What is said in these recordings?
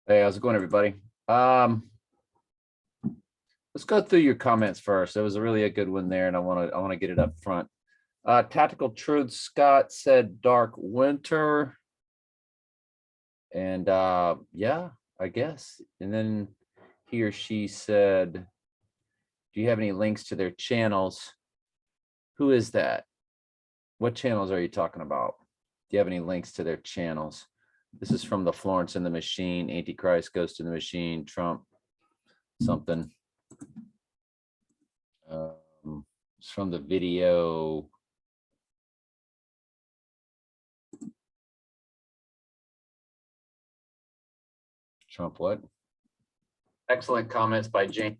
Hey, how's it going, everybody? Let's go through your comments first. It was really a good one there, and I want to get it up front. Tactical Truth Scott said dark winter. And yeah, I guess. And then he or she said, do you have any links to their channels? Who is that? What channels are you talking about? Do you have any links to their channels? This is from the Florence and the Machine, Antichrist, Ghost in the Machine, Trump, something. It's from the video. Trump what? Excellent comments by Jane.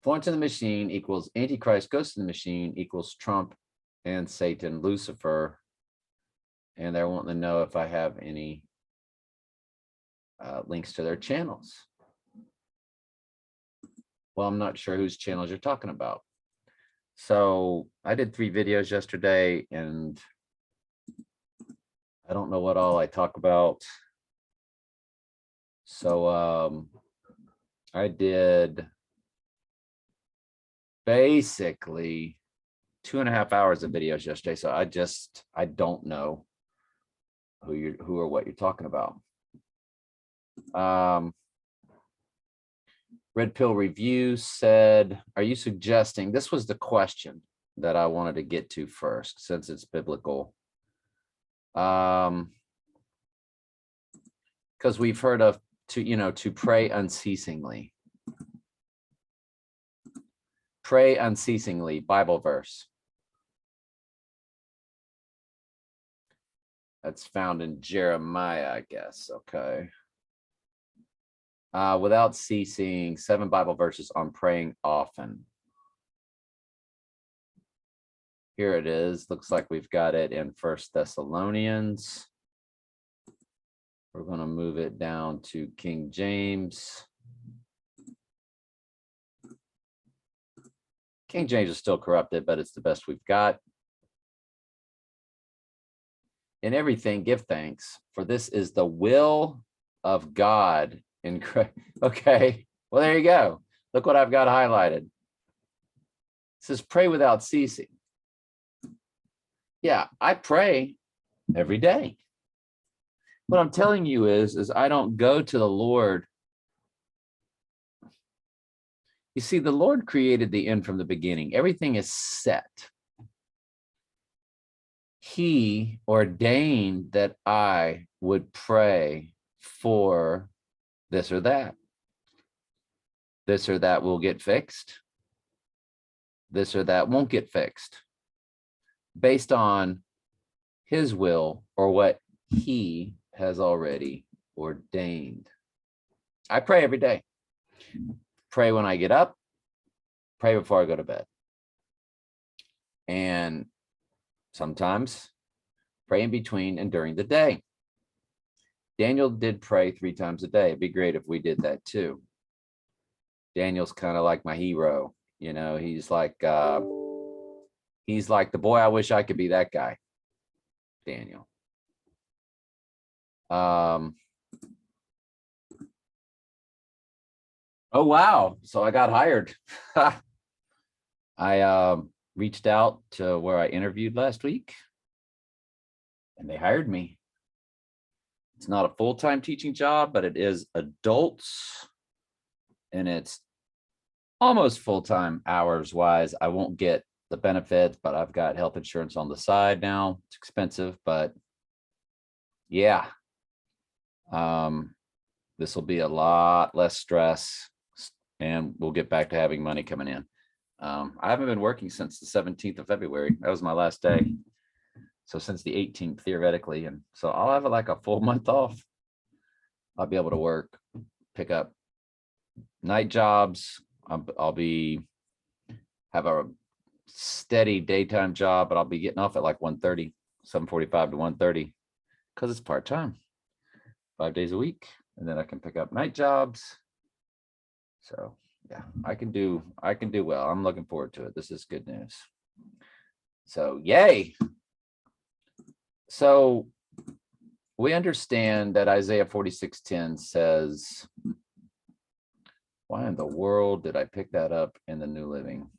Florence and the Machine equals Antichrist, Ghost in the Machine equals Trump and Satan, Lucifer. And they're wanting to know if I have any links to their channels. Well, I'm not sure whose channels you're talking about. So I did 3 videos yesterday, and I don't know what all I talk about. So I did basically 2.5 hours of videos yesterday. So I don't know who or what you're talking about. Red Pill Review said, are you suggesting, this was the question that I wanted to get to first, since it's biblical. Because we've heard of to pray unceasingly. Pray unceasingly, Bible verse. That's found in Jeremiah, I guess. Okay. Without ceasing, 7 Bible verses on praying often. Here it is. Looks like we've got it in 1 Thessalonians. We're going to move it down to King James. King James is still corrupted, but it's the best we've got. In everything, give thanks, for this is the will of God in Christ. Okay, well, there you go. Look what I've got highlighted. It says, pray without ceasing. Yeah, I pray every day. What I'm telling you is I don't go to the Lord. You see, the Lord created the end from the beginning. Everything is set. He ordained that I would pray for this or that. This or that will get fixed. This or that won't get fixed. Based on his will or what he has already ordained. I pray every day. Pray when I get up. Pray before I go to bed. And sometimes pray in between and during the day. Daniel did pray 3 times a day. It'd be great if we did that too. Daniel's kind of like my hero. You know, he's like the boy, I wish I could be that guy. Daniel. Oh, wow. So I got hired. I reached out to where I interviewed last week, and they hired me. It's not a full-time teaching job, but it is adults, and it's almost full-time hours wise. I won't get the benefits, but I've got health insurance on the side now. It's expensive, but yeah. This will be a lot less stress, and we'll get back to having money coming in. I haven't been working since the 17th of February. That was my last day. So since the 18th, theoretically. And so I'll have like a full month off. I'll be able to work, pick up night jobs. I'll have a steady daytime job, but I'll be getting off at like 1:30, 7:45 to 1:30, because it's part-time, 5 days a week. And then I can pick up night jobs. So yeah, I can do well. I'm looking forward to it. This is good news. So yay. So we understand that Isaiah 46:10 says, why in the world did I pick that up in the New Living?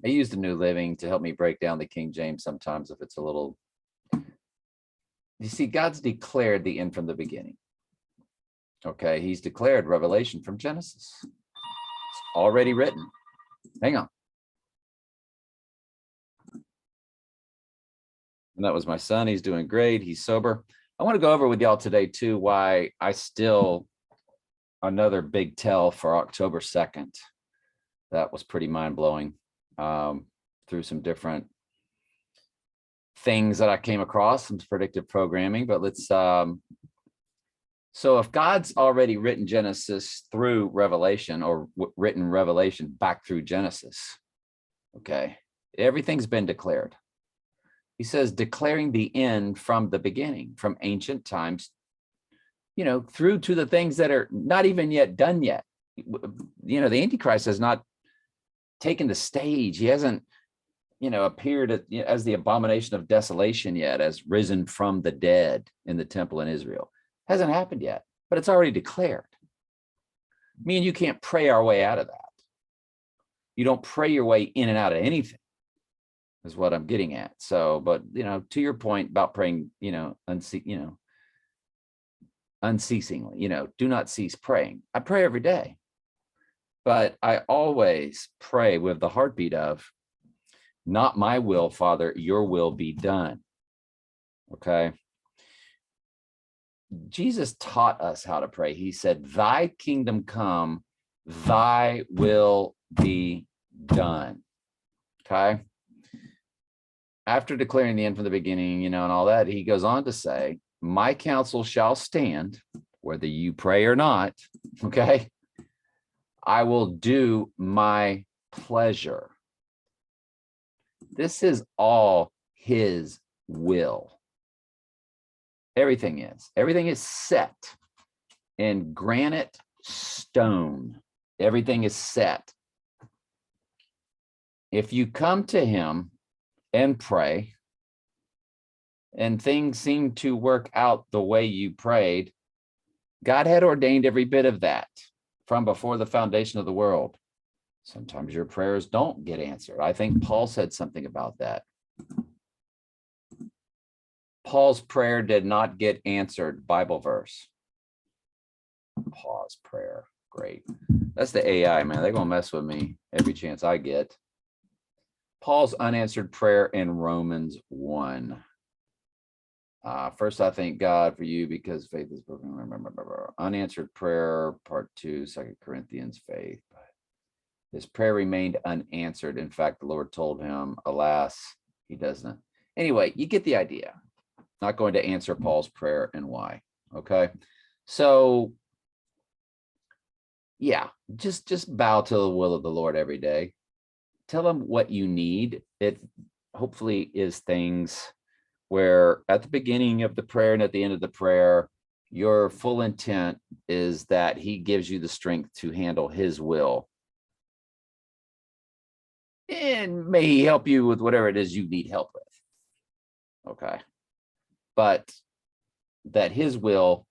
I use the New Living to help me break down the King James sometimes if it's a little. You see, God's declared the end from the beginning. Okay, he's declared Revelation from Genesis. It's already written. Hang on. And that was my son. He's doing great. He's sober. I want to go over with y'all today too why I still, another big tell for October 2nd. That was pretty mind-blowing. Through some different things that I came across, some predictive programming, but let's, so if God's already written Genesis through Revelation, or written Revelation back through Genesis, okay, everything's been declared. He says, declaring the end from the beginning, from ancient times, you know, through to the things that are not even yet done yet. You know, the Antichrist has not taken the stage. He hasn't, you know, appeared as the abomination of desolation yet, as risen from the dead in the temple in Israel. Hasn't happened yet, but it's already declared. Me and you can't pray our way out of that. You don't pray your way in and out of anything, is what I'm getting at. So, but, you know, to your point about praying, you know, unceasingly, you know, do not cease praying. I pray every day, but I always pray with the heartbeat of, not my will, Father, your will be done. Okay. Jesus taught us how to pray. He said, thy kingdom come, thy will be done. Okay. After declaring the end from the beginning, you know, and all that, he goes on to say, my counsel shall stand, whether you pray or not. Okay. I will do my pleasure. This is all his will. Everything is set in granite stone. Everything is set. If you come to him and pray, and things seem to work out the way you prayed, God had ordained every bit of that from before the foundation of the world. Sometimes your prayers don't get answered. I think Paul said something about that. Paul's prayer did not get answered. Bible verse. Pause prayer. Great. That's the AI, man. They're going to mess with me every chance I get. Paul's unanswered prayer in Romans 1. First, I thank God for you because faith is broken. Unanswered prayer, part 2, 2 Corinthians faith. His prayer remained unanswered. In fact, the Lord told him, alas, he doesn't. Anyway, you get the idea. Not going to answer Paul's prayer and why. Okay. So yeah, just bow to the will of the Lord every day. Tell him what you need. It hopefully is things where at the beginning of the prayer and at the end of the prayer, your full intent is that he gives you the strength to handle his will. And may he help you with whatever it is you need help with. Okay. But that his will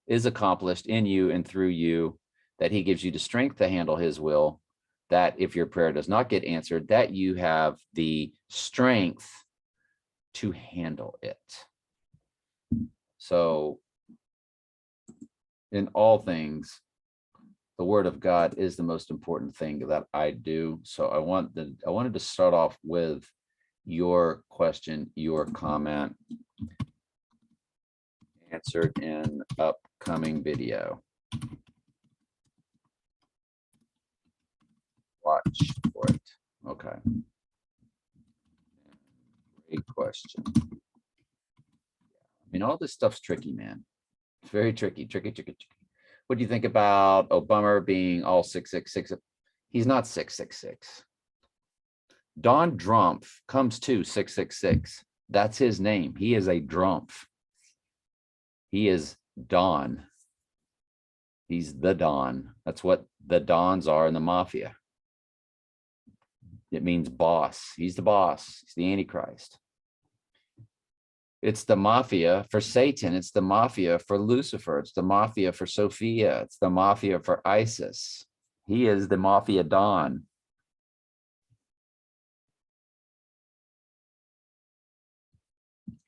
is accomplished in you and through you, that he gives you the strength to handle his will, that if your prayer does not get answered, that you have the strength to handle it. So in all things, the word of God is the most important thing that I do. So I wanted to start off with your question, your comment, answered in upcoming video. Watch for it. Okay. Great question. I mean, all this stuff's tricky, man. It's very tricky. What do you think about Obama being all 666? He's not 666. Don Drumpf comes to 666. That's his name. He is a Drumpf. He is Don. He's the Don. That's what the Dons are in the mafia. It means boss. He's the boss. He's the Antichrist. It's the mafia for Satan. It's the mafia for Lucifer. It's the mafia for Sophia. It's the mafia for Isis. He is the mafia Don.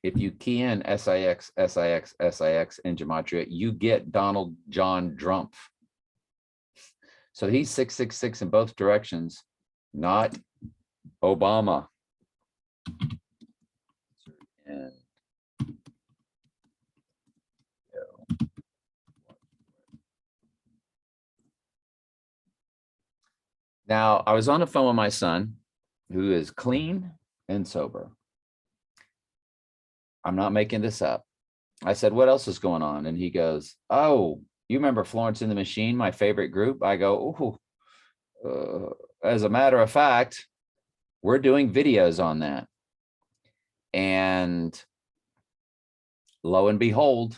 If you key in SIX, SIX, SIX in Gematria, you get Donald John Trump. So he's 666 in both directions, not Obama. And now I was on the phone with my son, who is clean and sober. I'm not making this up. I said, what else is going on? And he goes, oh, you remember Florence and the Machine, my favorite group? I go, as a matter of fact, we're doing videos on that. And lo and behold,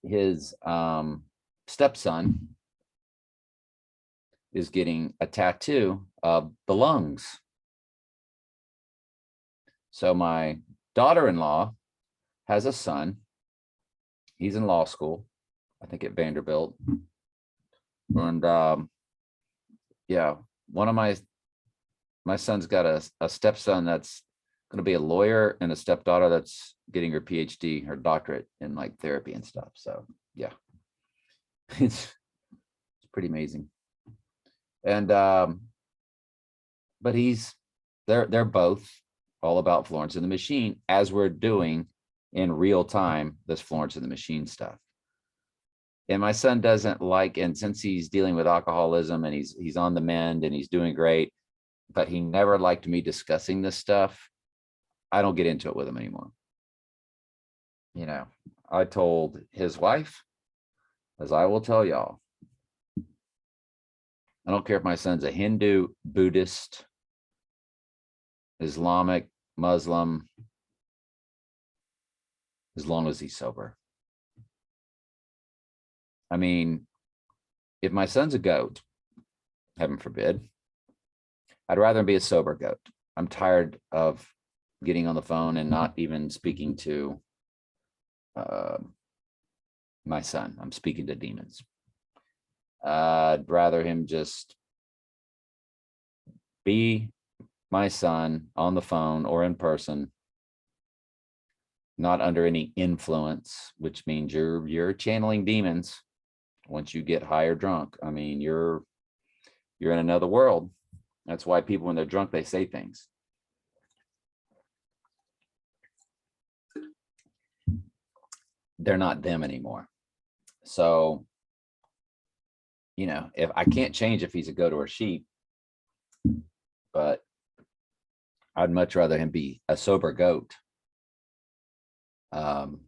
his stepson is getting a tattoo of the lungs. So my daughter-in-law has a son. He's in law school, I think at Vanderbilt. And yeah, one of my son's got a stepson that's going to be a lawyer and a stepdaughter that's getting her PhD, her doctorate in like therapy and stuff. So yeah, it's pretty amazing. And but they're both all about Florence and the Machine, as we're doing in real time this Florence and the Machine stuff. And my son doesn't like, and since he's dealing with alcoholism and he's on the mend and he's doing great, but he never liked me discussing this stuff. I don't get into it with him anymore. You know, I told his wife, as I will tell y'all, I don't care if my son's a Hindu, Buddhist, Islamic, Muslim, as long as he's sober. I mean, if my son's a goat, heaven forbid, I'd rather him be a sober goat. I'm tired of getting on the phone and not even speaking to my son. I'm speaking to demons. I'd rather him just be my son on the phone or in person, not under any influence, which means you're channeling demons once you get high or drunk. I mean, you're in another world. That's why people, when they're drunk, they say things. They're not them anymore. So, you know, if I can't change if he's a goat or a sheep, but I'd much rather him be a sober goat than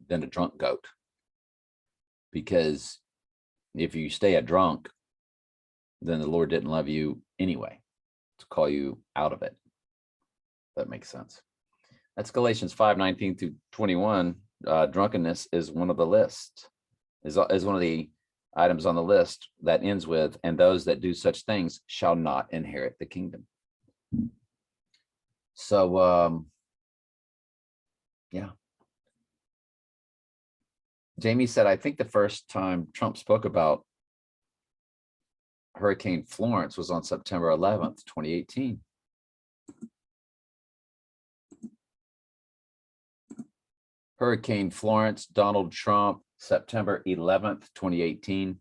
a drunk goat. Because if you stay a drunk, then the Lord didn't love you anyway, to call you out of it. That makes sense. That's Galatians 5:19 through 21. Drunkenness is one of the list, is one of the items on the list that ends with, and those that do such things shall not inherit the kingdom. So, yeah. Jamie said, I think the first time Trump spoke about Hurricane Florence was on September 11th, 2018. Hurricane Florence, Donald Trump, September 11th, 2018.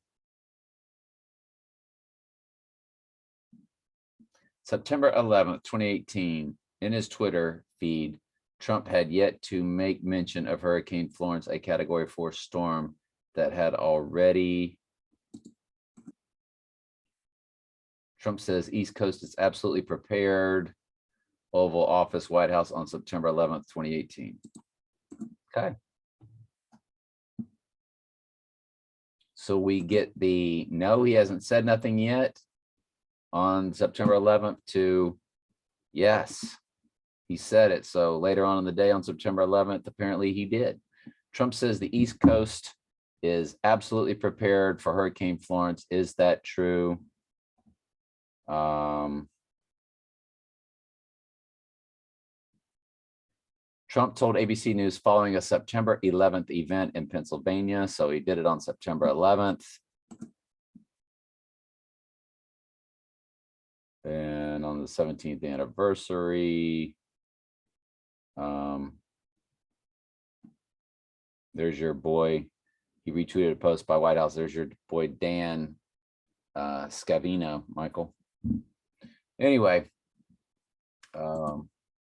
September 11th, 2018, in his Twitter feed, Trump had yet to make mention of Hurricane Florence, a Category 4 storm that had already. Trump says East Coast is absolutely prepared. Oval Office, White House on September 11th, 2018. Okay. So we get the no, he hasn't said nothing yet on September 11th to yes, he said it. So later on in the day on September 11th, apparently he did. Trump says the East Coast is absolutely prepared for Hurricane Florence. Is that true? Trump told ABC News following a September 11th event in Pennsylvania. So he did it on September 11th. And on the 17th anniversary, there's your boy. He retweeted a post by White House. There's your boy, Dan Scavino, Michael. Anyway,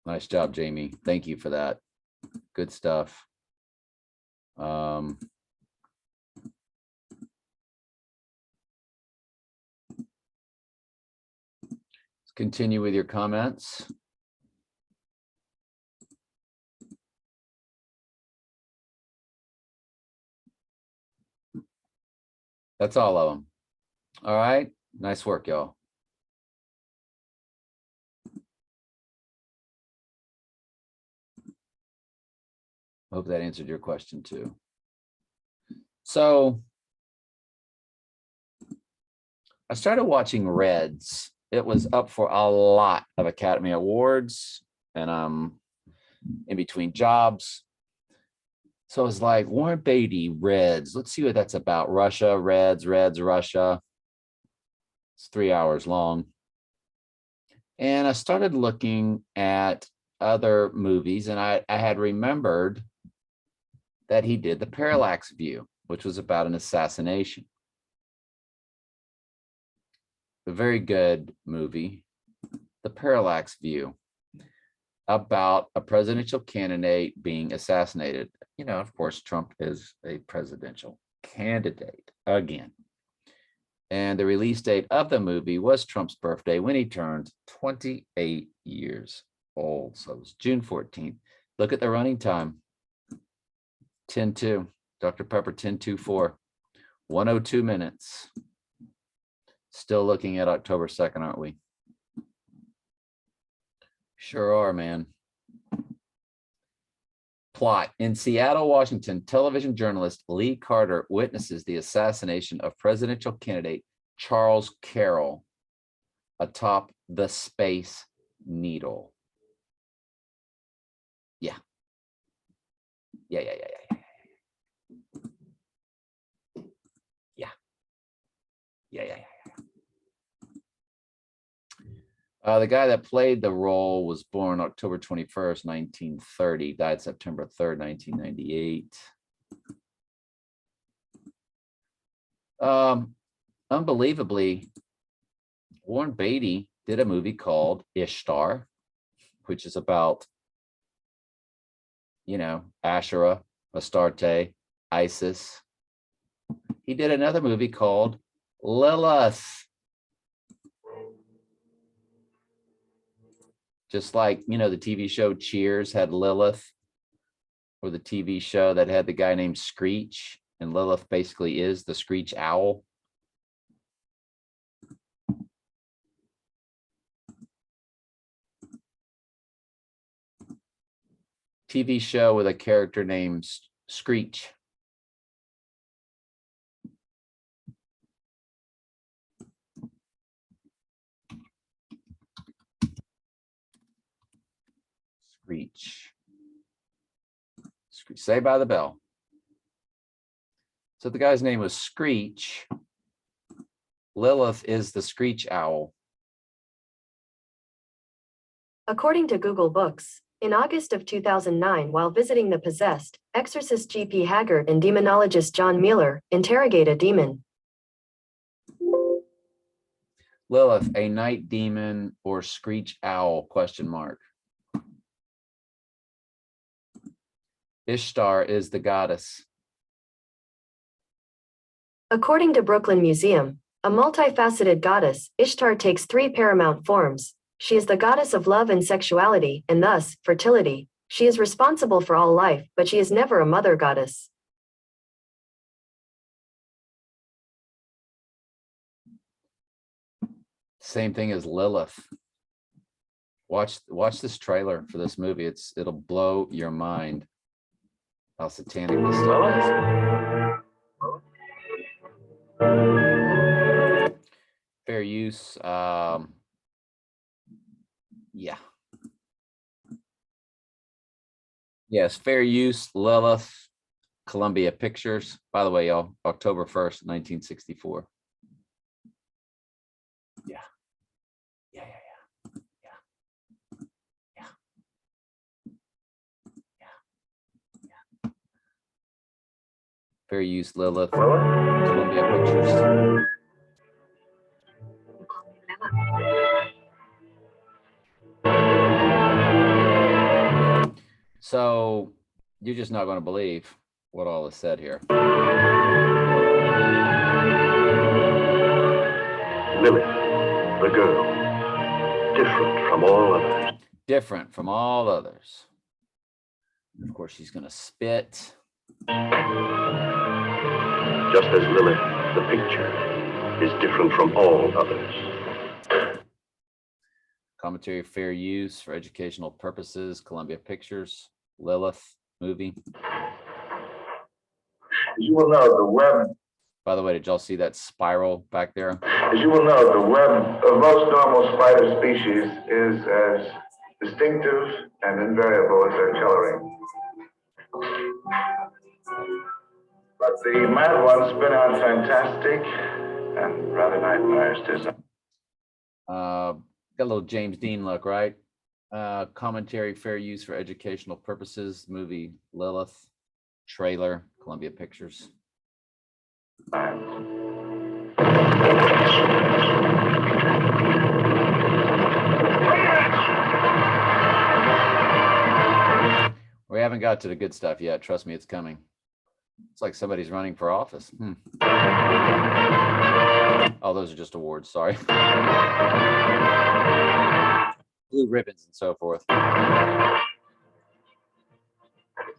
nice job, Jamie. Thank you for that. Good stuff. Let's continue with your comments. That's all of them. All right. Nice work, y'all. Hope that answered your question too. So I started watching Reds. It was up for a lot of Academy Awards, and I'm in between jobs. So I was like, Warren Beatty, Reds. Let's see what that's about. Russia, Reds, Russia. It's 3 hours long. And I started looking at other movies, and I had remembered that he did The Parallax View, which was about an assassination. A very good movie, The Parallax View, about a presidential candidate being assassinated. You know, of course, Trump is a presidential candidate again. And the release date of the movie was Trump's birthday when he turned 28 years old. So it was June 14th. Look at the running time. 10-2, Dr. Pepper 10-2-4, 102 minutes. Still looking at October 2nd, aren't we? Sure are, man. Plot. In Seattle, Washington, television journalist Lee Carter witnesses the assassination of presidential candidate Charles Carroll atop the Space Needle. Yeah. Yeah. The guy that played the role was born October 21st, 1930, died September 3rd, 1998. Unbelievably, Warren Beatty did a movie called Ishtar, which is about, you know, Asherah, Astarte, Isis. He did another movie called Lilith. Just like, you know, the TV show Cheers had Lilith, or the TV show that had the guy named Screech, and Lilith basically is the Screech Owl. TV show with a character named Screech. Screech. Say by the bell. So the guy's name was Screech. Lilith is the Screech Owl. According to Google Books, in August of 2009, while visiting the possessed, exorcist G.P. Haggard and demonologist John Mueller interrogate a demon. Lilith, a night demon or Screech Owl, question mark. Ishtar is the goddess. According to Brooklyn Museum, a multifaceted goddess, Ishtar takes three paramount forms. She is the goddess of love and sexuality, and thus, fertility. She is responsible for all life, but she is never a mother goddess. Same thing as Lilith. Watch this trailer for this movie. It'll blow your mind how satanic this stuff is. Fair use. Yeah. Yes, fair use, Lilith, Columbia Pictures. By the way, y'all, October 1st, 1964. Yeah. Yeah, yeah, yeah. Yeah. Yeah. Yeah. Fair use, Lilith, Columbia Pictures. So you're just not going to believe what all is said here. Lilith, the girl, different from all others. Different from all others. Of course, she's going to spit. Just as Lilith, the picture, is different from all others. Commentary fair use for educational purposes, Columbia Pictures, Lilith movie. As you will know, the web. By the way, did y'all see that spiral back there? As you will know, the web of most normal spider species is as distinctive and invariable as their coloring. But the mad ones spin out fantastic and rather nightmarish design. Got a little James Dean look, right? Commentary fair use for educational purposes, movie Lilith, trailer, Columbia Pictures. We haven't got to the good stuff yet. Trust me, it's coming. It's like somebody's running for office. Oh, those are just awards. Sorry. Blue ribbons and so forth. Is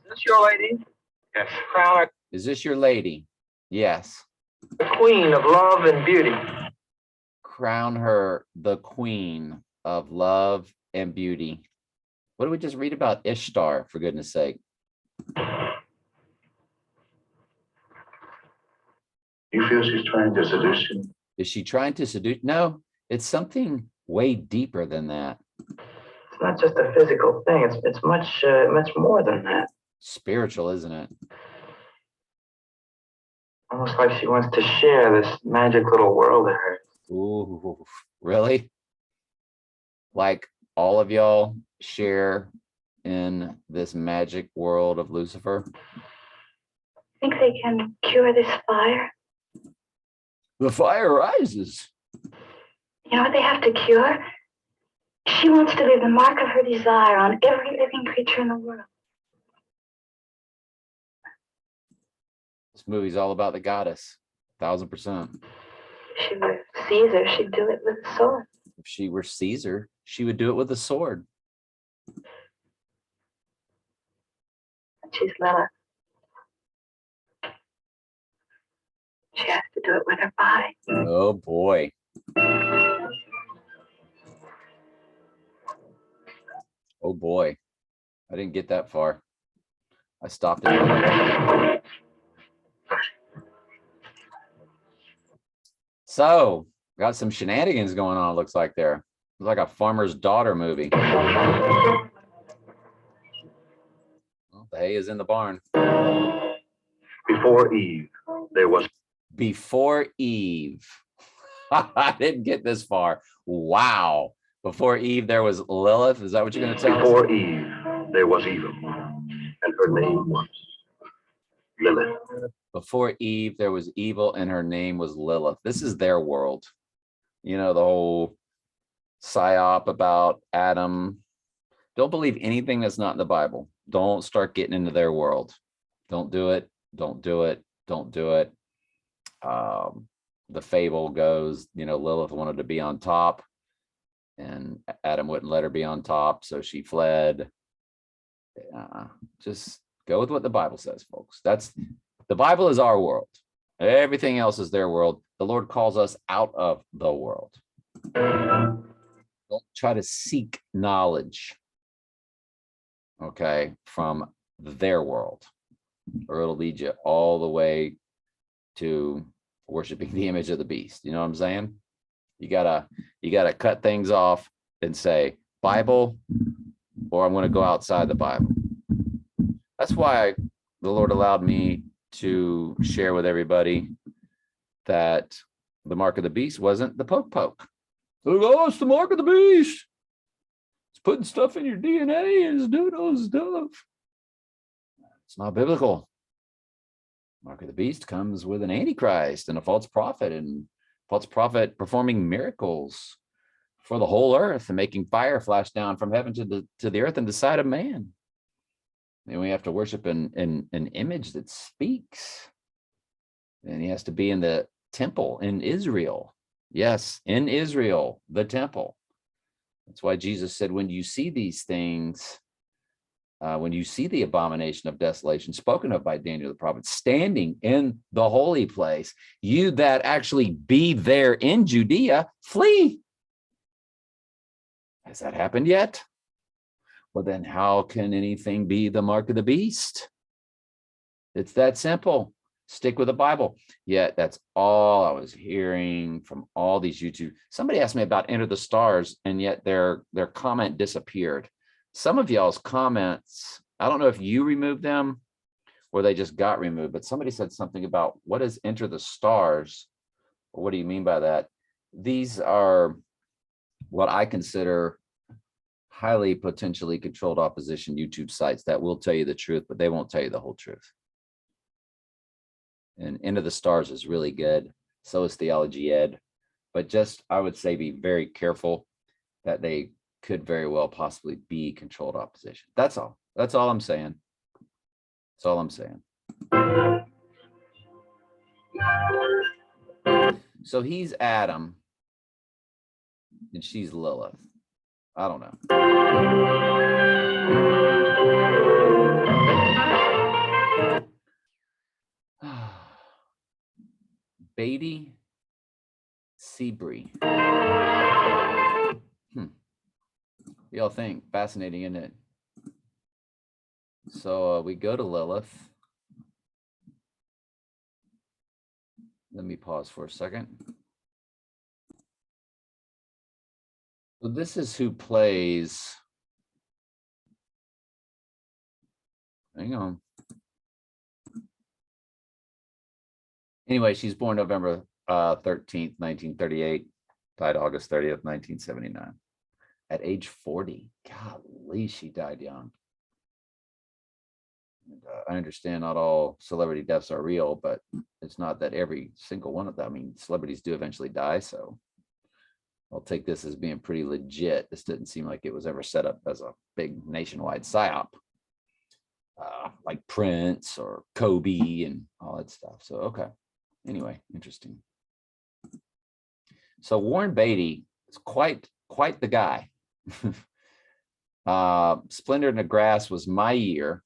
this your lady? Yes. Crown her Is this your lady? Yes. the queen of love and beauty. Crown her the queen of love and beauty. What did we just read about Ishtar, for goodness sake? You feel she's trying to seduce you? Is she trying to seduce? No, it's something way deeper than that. It's not just a physical thing. It's much more than that. Spiritual, isn't it? Almost like she wants to share this magic little world of hers. Ooh, really? Like all of y'all share in this magic world of Lucifer? Think they can cure this fire? The fire rises. You know what they have to cure? She wants to leave the mark of her desire on every living creature in the world. This movie's all about the goddess, 1000%. If she were Caesar, she'd do it with a sword. If she were Caesar, she would do it with a sword. But she's Lilith. She has to do it with her body. Oh boy. Oh boy. I didn't get that far. I stopped it. So, got some shenanigans going on, it looks like there. It's like a farmer's daughter movie. Well, the hay is in the barn. Before Eve, there was. Before Eve. I didn't get this far. Wow. Before Eve, there was Lilith. Is that what you're going to tell us? Before Eve, there was evil, and her name was Lilith. Before Eve, there was evil, and her name was Lilith. This is their world. You know, the whole psyop about Adam. Don't believe anything that's not in the Bible. Don't start getting into their world. Don't do it. Don't do it. Don't do it. The fable goes, you know, Lilith wanted to be on top, and Adam wouldn't let her be on top, so she fled. Just go with what the Bible says, folks. The Bible is our world. Everything else is their world. The Lord calls us out of the world. Don't try to seek knowledge, okay, from their world, or it'll lead you all the way to worshiping the image of the beast. You know what I'm saying? You gotta cut things off and say Bible, or I'm going to go outside the Bible. that's why the Lord allowed me to share with everybody that the mark of the beast wasn't the poke. Oh, it's the mark of the beast. It's putting stuff in your DNA and it's doing all this stuff. It's not biblical. Mark of the beast comes with an antichrist and a false prophet performing miracles for the whole earth and making fire flash down from heaven to the earth and the side of man. And we have to worship an image that speaks. And he has to be in the temple in Israel. Yes, in Israel, the temple. That's why Jesus said, when you see these things, when you see the abomination of desolation spoken of by Daniel the prophet standing in the holy place, you that actually be there in Judea, flee. Has that happened yet? Well, then how can anything be the mark of the beast? It's that simple. Stick with the Bible. Yeah, that's all I was hearing from all these YouTube. Somebody asked me about Enter the Stars, and yet their comment disappeared. Some of y'all's comments, I don't know if you removed them or they just got removed, but somebody said something about what is Enter the Stars? Or what do you mean by that? These are what I consider highly potentially controlled opposition YouTube sites that will tell you the truth, but they won't tell you the whole truth. And Into the Stars is really good. So is Theology Ed. But just, I would say, be very careful that they could very well possibly be controlled opposition. That's all. That's all I'm saying. That's all I'm saying. So he's Adam and she's Lilith. I don't know. Beatty Seabree. Y'all think? Fascinating, isn't it? So we go to Lilith. Let me pause for a second. So this is who plays. Hang on. Anyway, she's born November 13th, 1938, died August 30th, 1979. At age 40. Golly, she died young. And, I understand not all celebrity deaths are real, but it's not that every single one of them. I mean, celebrities do eventually die, so I'll take this as being pretty legit. This didn't seem like it was ever set up as a big nationwide psyop, like Prince or Kobe and all that stuff. So, okay. Anyway, interesting. So Warren Beatty is quite the guy. Splendor in the Grass was my year,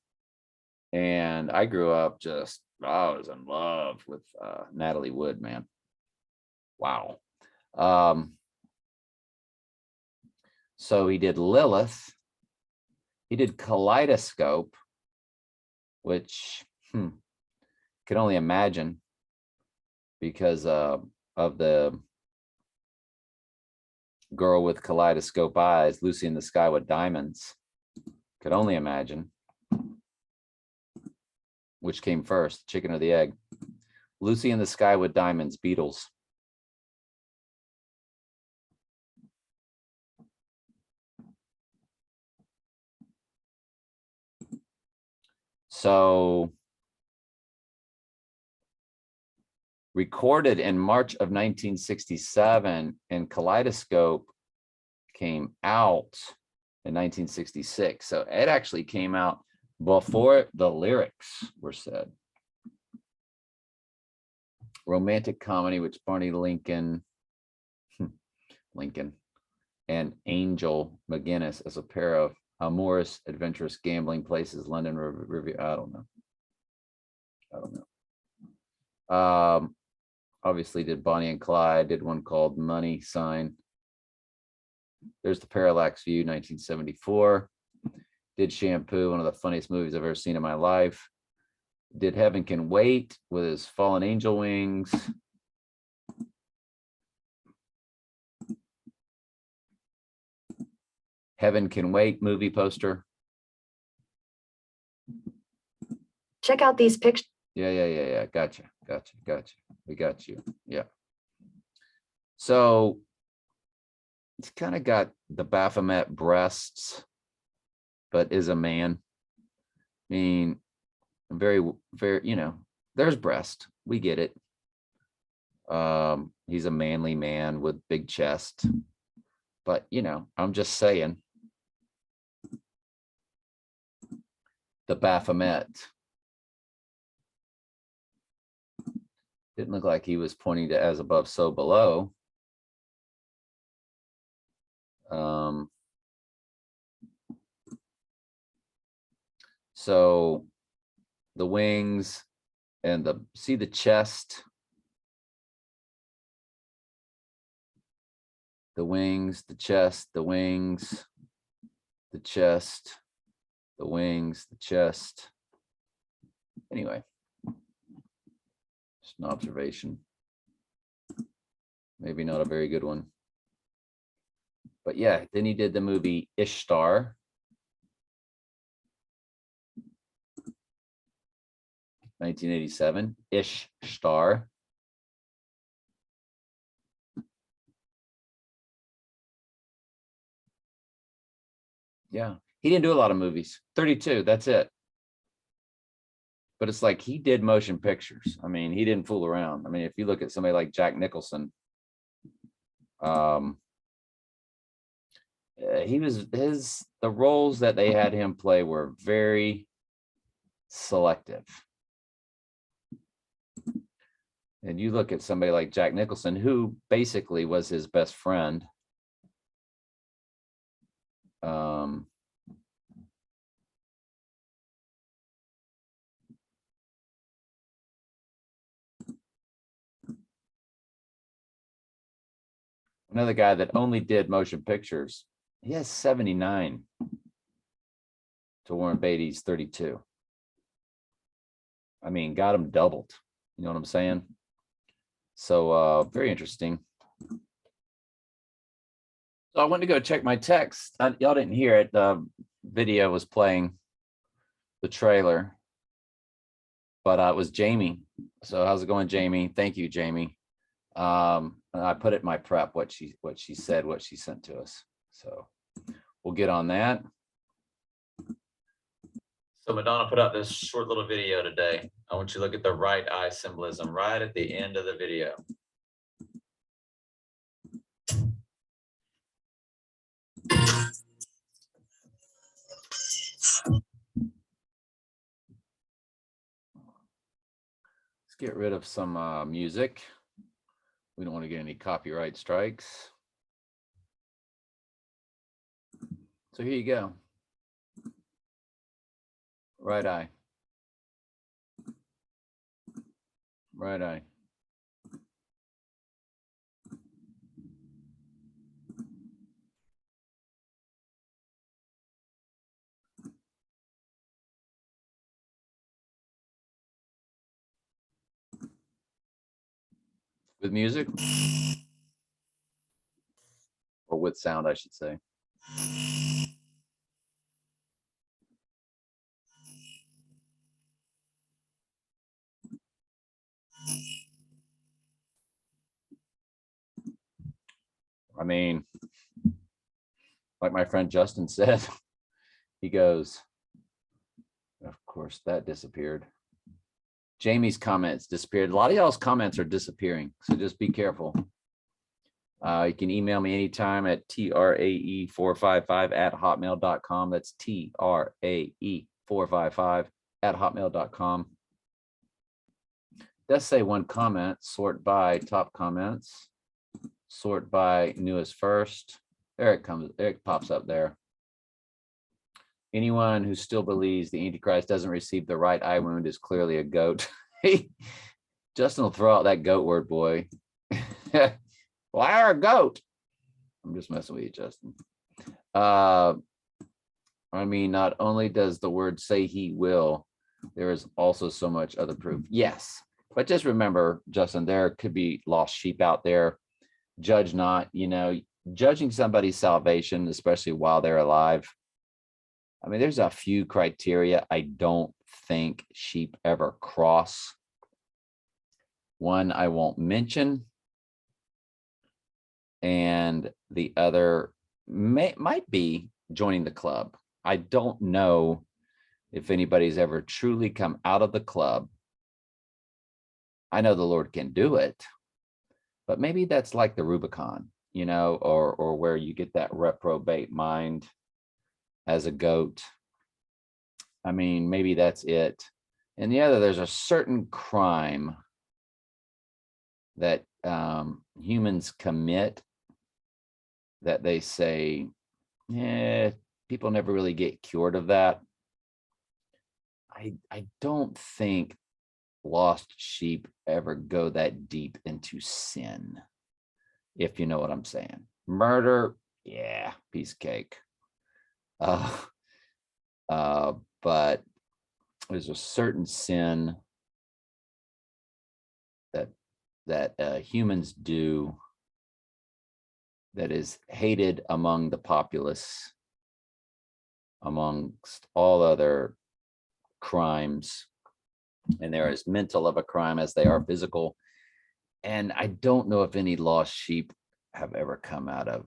and I grew up I was in love with Natalie Wood, man. Wow. So he did Lilith, he did Kaleidoscope, which could only imagine because of the girl with kaleidoscope eyes, Lucy in the Sky with Diamonds. Could only imagine which came first, chicken or the egg. Lucy in the Sky with Diamonds, Beatles. So recorded in March of 1967, and Kaleidoscope came out in 1966. So it actually came out before the lyrics were said. Romantic comedy, which Barney Lincoln and Angel McGinnis as a pair of amorous, adventurous gambling places, London Review. I don't know. Obviously did Bonnie and Clyde, did one called Money Sign. There's the Parallax View, 1974. Did Shampoo, one of the funniest movies I've ever seen in my life. Did Heaven Can Wait with his fallen angel wings. Heaven Can Wait movie poster. Check out these pictures. Yeah. Gotcha. We got you. Yeah. So it's kind of got the Baphomet breasts, but is a man. I mean, very, there's breast. We get it. He's a manly man with big chest, but I'm just saying the Baphomet didn't look like he was pointing to as above, so below. So the wings and see the chest, the wings, the chest, the wings, the chest, the wings, the chest. Anyway, just an observation. Maybe not a very good one. But yeah, then he did the movie Ishtar. (1987), Ishtar. Yeah, he didn't do a lot of movies. 32, that's it. But it's like he did motion pictures. I mean, he didn't fool around. I mean, if you look at somebody like Jack Nicholson, the roles that they had him play were very selective. And you look at somebody like Jack Nicholson, who basically was his best friend. Another guy that only did motion pictures, he has 79 to Warren Beatty's 32. I mean, got him doubled. You know what I'm saying? So very interesting. So I went to go check my text. Y'all didn't hear it. The video was playing the trailer, but it was Jamie. So how's it going, Jamie? Thank you, Jamie. I put it in my prep, what she said, what she sent to us. So we'll get on that. So Madonna put out this short little video today. I want you to look at the right eye symbolism right at the end of the video. Let's get rid of some music. We don't want to get any copyright strikes. So here you go. Right eye. Right eye. With music? Or with sound, I should say. I mean, like my friend Justin said, he goes, of course, that disappeared. Jamie's comments disappeared. A lot of y'all's comments are disappearing, so just be careful. You can email me anytime at trae455@hotmail.com. That's trae455@hotmail.com. Does say one comment, sort by top comments, sort by newest first. There it comes, there it pops up there. Anyone who still believes the Antichrist doesn't receive the right eye wound is clearly a goat. Justin will throw out that goat word, boy. Well, you're a goat. I'm just messing with you, Justin. I mean, not only does the word say he will, there is also so much other proof. Yes, but just remember, Justin, there could be lost sheep out there. Judge not, judging somebody's salvation, especially while they're alive. I mean, there's a few criteria I don't think sheep ever cross. One I won't mention, and the other might be joining the club. I don't know if anybody's ever truly come out of the club. I know the Lord can do it, but maybe that's like the Rubicon, you know, or where you get that reprobate mind as a goat. I mean, maybe that's it. And the other, there's a certain crime that humans commit that they say, people never really get cured of that. I don't think lost sheep ever go that deep into sin, if you know what I'm saying. Murder, yeah, piece of cake. But there's a certain sin that humans do that is hated among the populace, amongst all other crimes, and they're as mental of a crime as they are physical. And I don't know if any lost sheep have ever come out of.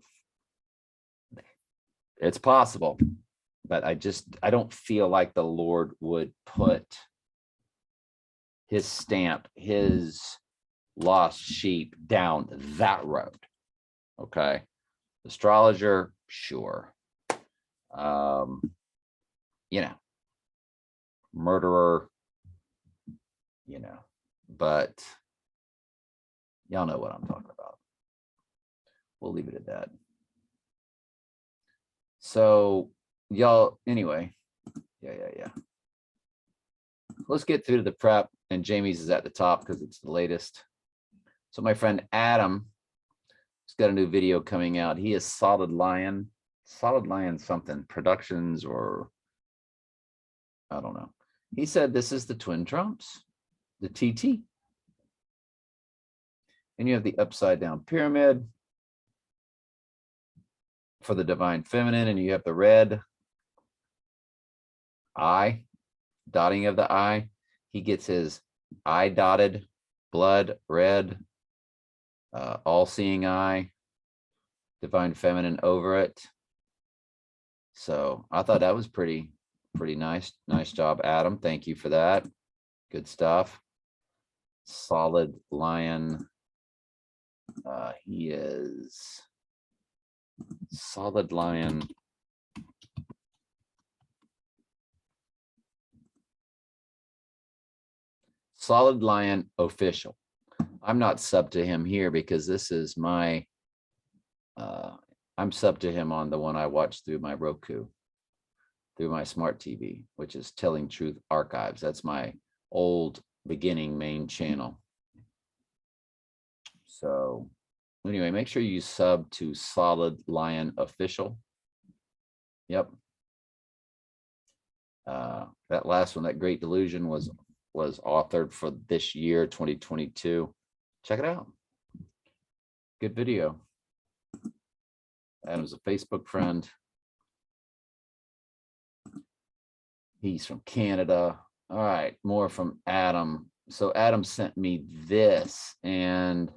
It's possible, but I don't feel like the Lord would put his stamp, his lost sheep down that road. Okay. Astrologer, sure. You know, murderer, you know, but y'all know what I'm talking about. We'll leave it at that. So y'all, anyway, yeah. Let's get through to the prep, and Jamie's is at the top because it's the latest. So my friend Adam has got a new video coming out. He is Solid Lion something productions, or I don't know. He said this is the twin trumps, the TT. And you have the upside down pyramid for the divine feminine, and you have the red eye, dotting of the eye. He gets his eye dotted, blood red, all-seeing eye, divine feminine over it. So I thought that was pretty nice. Nice job, Adam. Thank you for that. Good stuff. Solid Lion. He is Solid Lion. Solid Lion official. I'm not sub to him here because this is my, I'm sub to him on the one I watch through my Roku, through my smart TV, which is Telling Truth Archives. That's my old beginning main channel. So anyway, make sure you sub to Solid Lion official. Yep. That last one, that Great Delusion, was authored for this year, 2022. Check it out. Good video. Adam's a Facebook friend. He's from Canada. All right, more from Adam. So Adam sent me this, and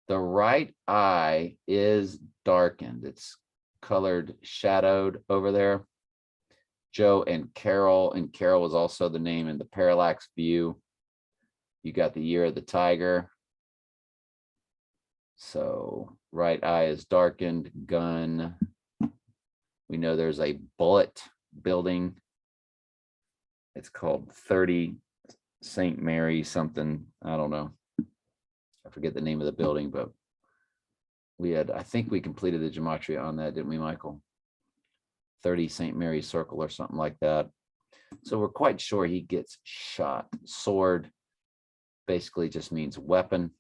the right eye is darkened. It's colored, shadowed over there. Joe and Carol is also the name in the parallax view. You got the year of the tiger. So right eye is darkened, gun. We know there's a bullet building. It's called 30 St. Mary something. I don't know. I forget the name of the building, but we had, I think we completed the gematria on that, didn't we, Michael? 30 St. Mary Circle or something like that. So we're quite sure he gets shot. Sword basically just means weapon.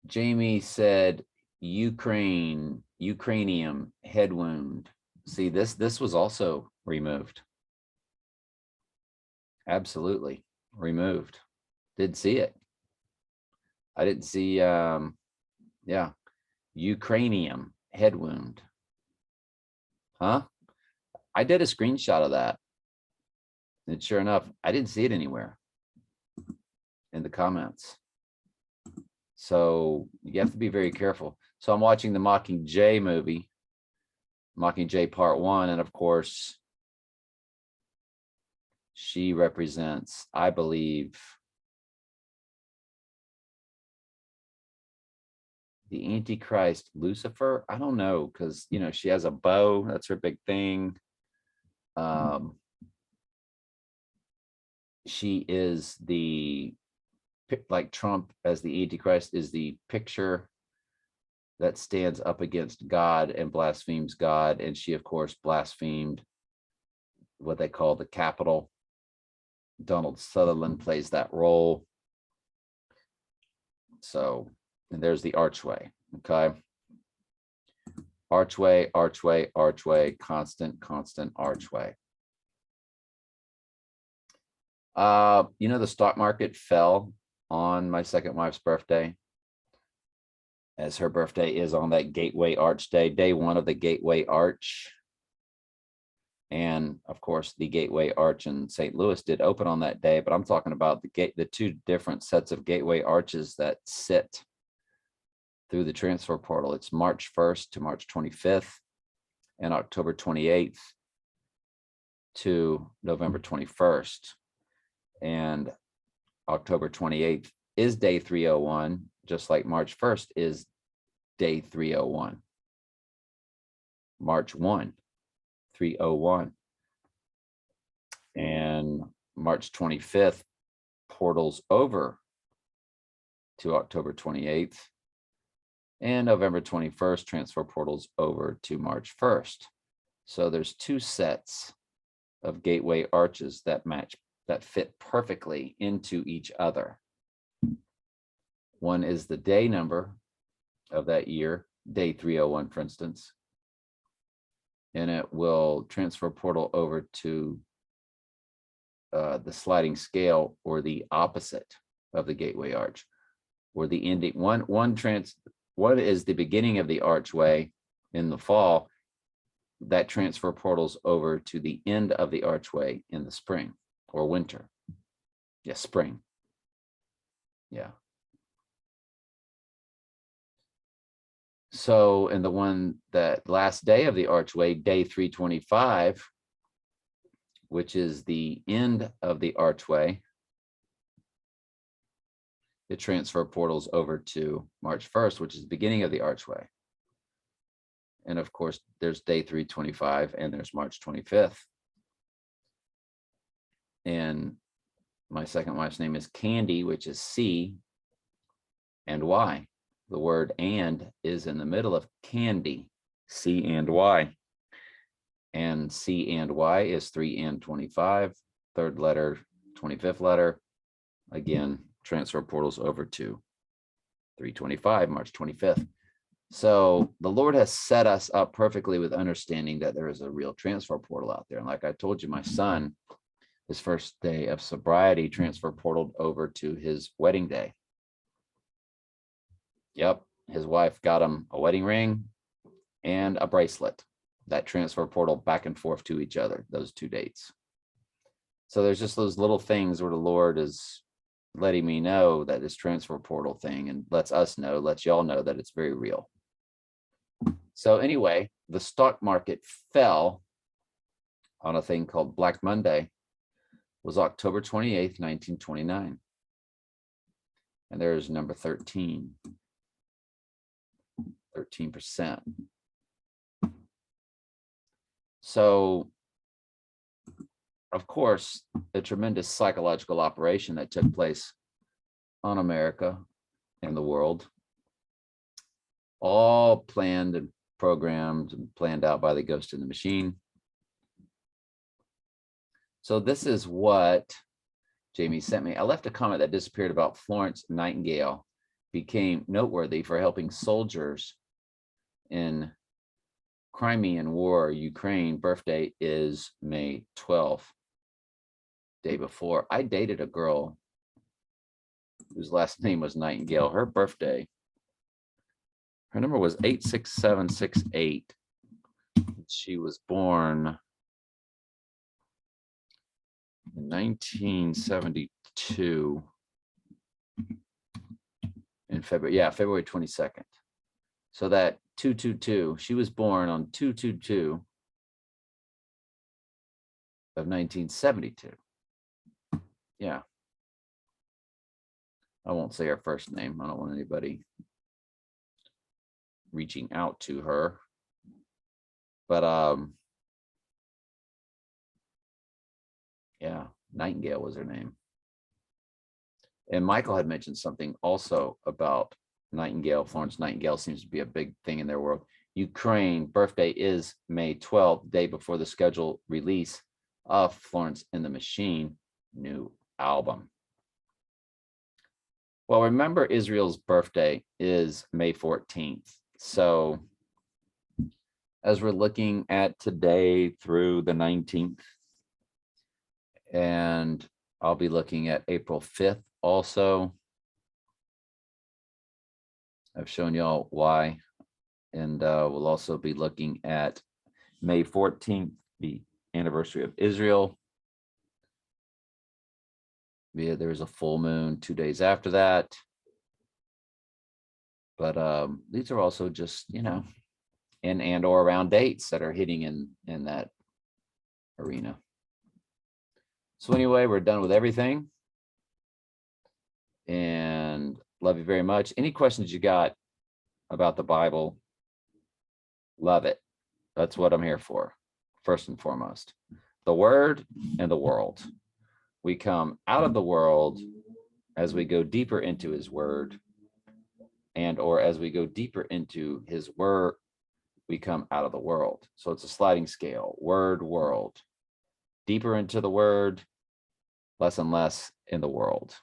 Jamie said Ukrainium head wound. See, this was also removed. Absolutely removed. Did see it. I didn't see yeah, Ukrainium head wound. Huh? I did a screenshot of that. And sure enough, I didn't see it anywhere in the comments. So you have to be very careful. So I'm watching the Mockingjay movie, Mockingjay Part 1, and of course, she represents, I believe, the Antichrist, Lucifer. I don't know, because you know she has a bow. That's her big thing. She is the, like Trump as the Antichrist is the picture that stands up against God and blasphemes God. And she, of course, blasphemed what they call the Capitol. Donald Sutherland plays that role. So, and there's the archway. Okay. Archway, archway, archway, constant, constant archway. You know, the stock market fell on my second wife's birthday, as her birthday is on that Gateway Arch Day, day one of the Gateway Arch. And of course, the Gateway Arch in St. Louis did open on that day, but I'm talking about the two different sets of Gateway Arches that sit through the transfer portal. It's March 1st to March 25th and October 28th to November 21st. And October 28th is day 301, just like March 1st is day 301. March 1, 301. And March 25th portals over to October 28th. And November 21st transfer portals over to March 1st. So there's two sets of Gateway Arches that match, that fit perfectly into each other. One is the day number of that year, day 301, for instance, and it will transfer portal over to the sliding scale, or the opposite of the Gateway Arch, or the ending. One is the beginning of the archway in the fall, that transfer portals over to the end of the archway in the spring or winter. Yes, spring. Yeah. So, and the one that last day of the archway, day 325, which is the end of the archway, the transfer portals over to March 1st, which is the beginning of the archway. And of course, there's day 325 and there's March 25th. And my second wife's name is Candy, which is C and Y. The word "and" is in the middle of Candy, C and Y. And C and Y is 3 and 25, third letter, 25th letter. Again, transfer portals over to 325, March 25th. So the Lord has set us up perfectly with understanding that there is a real transfer portal out there. And like I told you, my son, his first day of sobriety transfer portaled over to his wedding day. Yep, his wife got him a wedding ring and a bracelet that transfer portal back and forth to each other, those two dates. So there's just those little things where the Lord is letting me know that this transfer portal thing, and lets us know, lets y'all know that it's very real. So anyway, the stock market fell on a thing called Black Monday, was October 28th, 1929. And there's number 13, 13%. So, of course, a tremendous psychological operation that took place on America and the world, all planned and programmed and planned out by the ghost in the machine. So this is what Jamie sent me. I left a comment that disappeared about Florence Nightingale became noteworthy for helping soldiers in Crimean War, Ukraine. Birthday is May 12th. Day before, I dated a girl whose last name was Nightingale. Her birthday, her number was 86768. She was born In 1972 in February, yeah, February 22nd. So that 222, she was born on 222 of 1972. Yeah. I won't say her first name. I don't want anybody reaching out to her. But yeah, Nightingale was her name. And Michael had mentioned something also about Nightingale. Florence Nightingale seems to be a big thing in their world. Ukraine birthday is May 12th, day before the scheduled release of Florence and the Machine new album. Well, remember Israel's birthday is May 14th. So as we're looking at today through the 19th, and I'll be looking at April 5th also. I've shown y'all why. And we'll also be looking at May 14th, the anniversary of Israel. Yeah, there's a full moon 2 days after that. But these are also just, you know, in and or around dates that are hitting in that arena. So anyway, we're done with everything. And love you very much. Any questions you got about the Bible? Love it. That's what I'm here for, first and foremost. The Word and the world. We come out of the world as we go deeper into His Word, and or as we go deeper into His Word, we come out of the world. So it's a sliding scale, Word, world. Deeper into the Word, less and less in the world.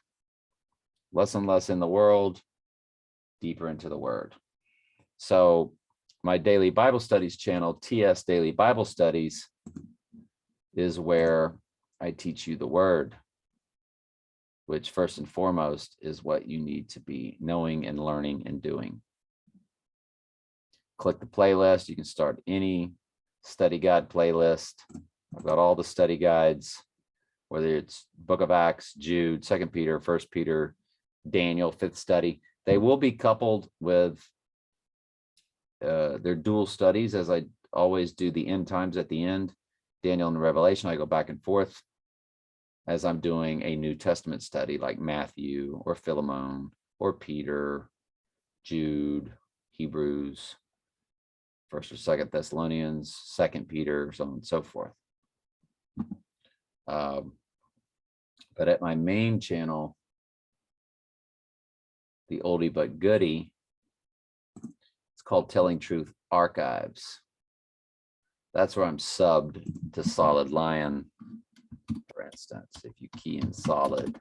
Less and less in the world, deeper into the Word. So my daily Bible studies channel, TS Daily Bible Studies, is where I teach you the Word, which first and foremost is what you need to be knowing and learning and doing. Click the playlist. You can start any study guide playlist. I've got all the study guides, whether it's Book of Acts, Jude, 2 Peter, 1 Peter, Daniel, 5th study. They will be coupled with their dual studies, as I always do the end times at the end. Daniel and Revelation, I go back and forth as I'm doing a New Testament study like Matthew or Philemon or Peter, Jude, Hebrews, 1st or 2nd Thessalonians, 2nd Peter, so on and so forth. But at my main channel, the oldie but goodie, it's called Telling Truth Archives. That's where I'm subbed to Solid Lion. For instance, if you key in solid.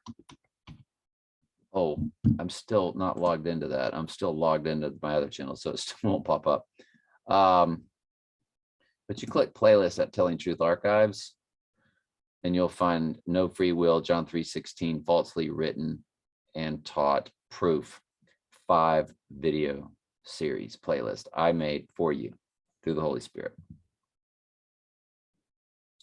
Oh, I'm still not logged into that. I'm still logged into my other channel, so it still won't pop up. But you click playlist at Telling Truth Archives, and you'll find No Free Will, John 3:16, falsely written and taught proof, 5 video series playlist I made for you through the Holy Spirit.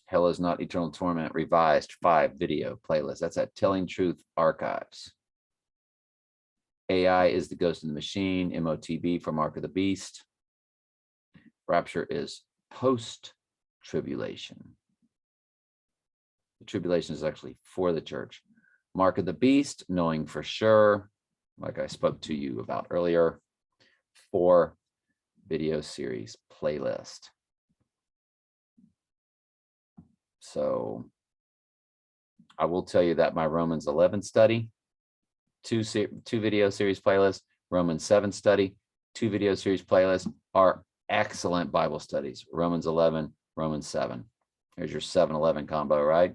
Hell is Not Eternal Torment revised 5 video playlist. That's at Telling Truth Archives. AI is the Ghost in the Machine, MOTB for Mark of the Beast. Rapture is post-tribulation. The tribulation is actually for the church. Mark of the Beast, knowing for sure, like I spoke to you about earlier, 4 video series playlist. So I will tell you that my Romans 11 study, 2 video series playlist, Romans 7 study, 2 video series playlists are excellent Bible studies. Romans 11, Romans 7. There's your 7-11 combo, right?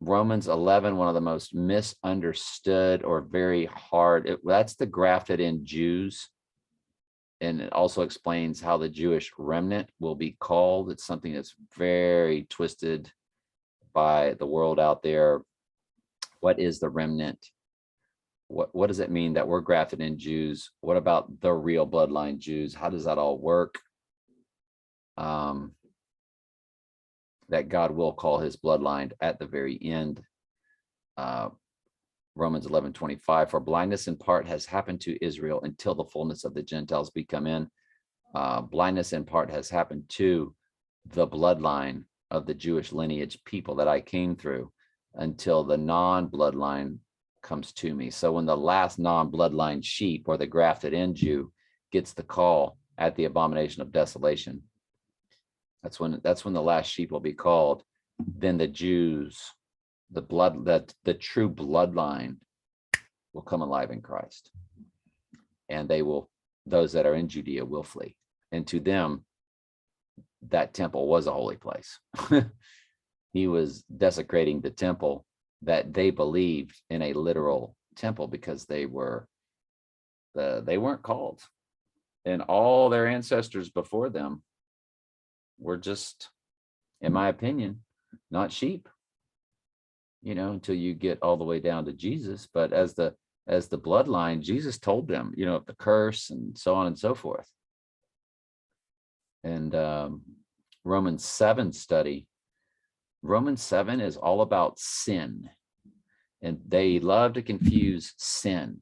Romans 11, one of the most misunderstood or very hard. That's the grafted in Jews. And it also explains how the Jewish remnant will be called. It's something that's very twisted by the world out there. What is the remnant? What does it mean that we're grafted in Jews? What about the real bloodline Jews? How does that all work? that God will call his bloodline at the very end. Romans 11:25, for blindness in part has happened to Israel until the fullness of the Gentiles be come in. Blindness in part has happened to the bloodline of the Jewish lineage people that I came through until the non-bloodline comes to me. So when the last non-bloodline sheep or the grafted in Jew gets the call at the abomination of desolation, that's when the last sheep will be called. Then the Jews, the true bloodline will come alive in Christ, and those that are in Judea will flee. And to them, that temple was a holy place. He was desecrating the temple that they believed in, a literal temple, because they weren't called, and all their ancestors before them were just, in my opinion, not sheep, until you get all the way down to Jesus. But as the bloodline, Jesus told them, the curse and so on and so forth. And Romans 7 study, Romans 7 is all about sin, and they love to confuse sin.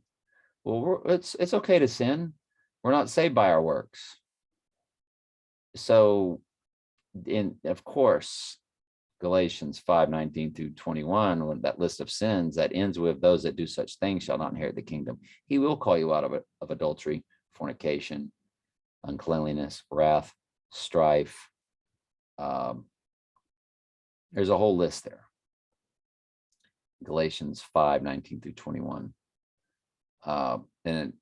Well, it's okay to sin. We're not saved by our works. So, of course, Galatians 5:19 through 21, when that list of sins that ends with those that do such things shall not inherit the kingdom. He will call you out of adultery, fornication, uncleanliness, wrath, strife. There's a whole list there. Galatians 5:19 through 21. And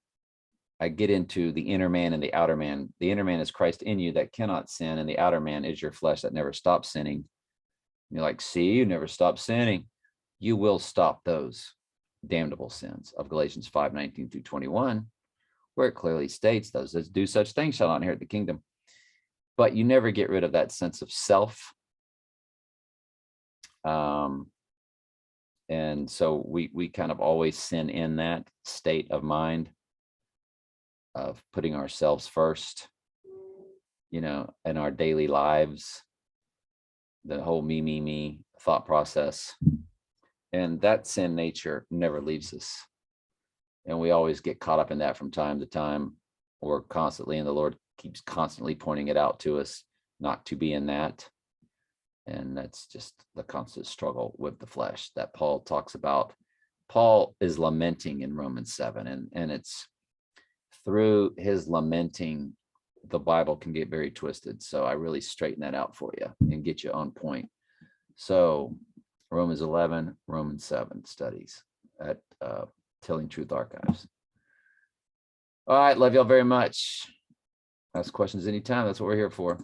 I get into the inner man and the outer man. The inner man is Christ in you that cannot sin, and the outer man is your flesh that never stops sinning. And you're like, see, you never stop sinning. You will stop those damnable sins of Galatians 5:19 through 21, where it clearly states those that do such things shall not inherit the kingdom. But you never get rid of that sense of self. And so we kind of always sin in that state of mind of putting ourselves first, in our daily lives, the whole me thought process. And that sin nature never leaves us. And we always get caught up in that from time to time, or constantly, and the Lord keeps constantly pointing it out to us, not to be in that. And that's just the constant struggle with the flesh that Paul talks about. Paul is lamenting in Romans 7, and it's through his lamenting, the Bible can get very twisted. So I really straighten that out for you and get you on point. So Romans 11, Romans 7 studies at Telling Truth Archives. All right, love y'all very much. Ask questions anytime. That's what we're here for.